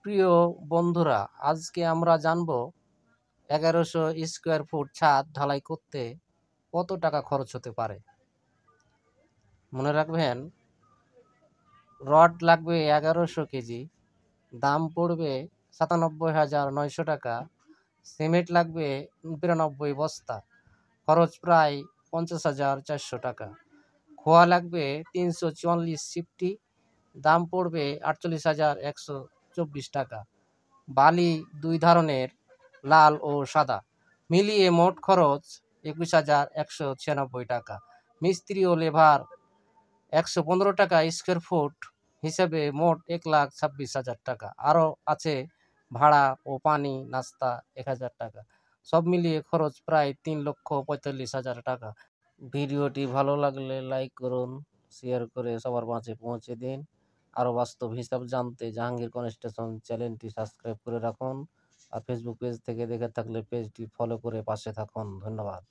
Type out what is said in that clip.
প্রিয় বন্ধুরা, আজকে আমরা জানব ১১০০ স্কোয়ার ফুট ছাদ ঢালাই করতে কত টাকা খরচ হতে পারে। মনে রাখবেন, রড লাগবে ১১০০ কেজি, দাম পড়বে ৯৭,৯০০ টাকা। সিমেন্ট লাগবে ৯২ বস্তা, খরচ প্রায় ৫০,৪০০ টাকা। খোয়া লাগবে ৩৪৪ সিফটি, দাম পড়বে ৪৮,১২৪ টাকা। বালি ২ ধরনের, লাল ও সাদা, মিলিয়ে মোট খরচ ২১,১৯৬ টাকা। মিস্ত্রি ও লেবার ১১৫ টাকা স্কোয়ার ফুট হিসেবে মোট ১,২৬,০০০ টাকা। আরও আছে ভাড়া ও পানি নাস্তা ১,০০০ টাকা। সব মিলিয়ে খরচ প্রায় ৩,৪৫,০০০ টাকা। ভিডিওটি ভালো লাগলে লাইক করুন, শেয়ার করে সবার মাঝে পৌঁছে দিন। আরও বাস্তব হিসাব জানতে জাহাঙ্গীর কনস্ট্রাকশন চ্যানেলটি সাবস্ক্রাইব করে রাখুন। আর ফেসবুক পেজ থেকে দেখে থাকলে পেজটি ফলো করে পাশে থাকুন। ধন্যবাদ।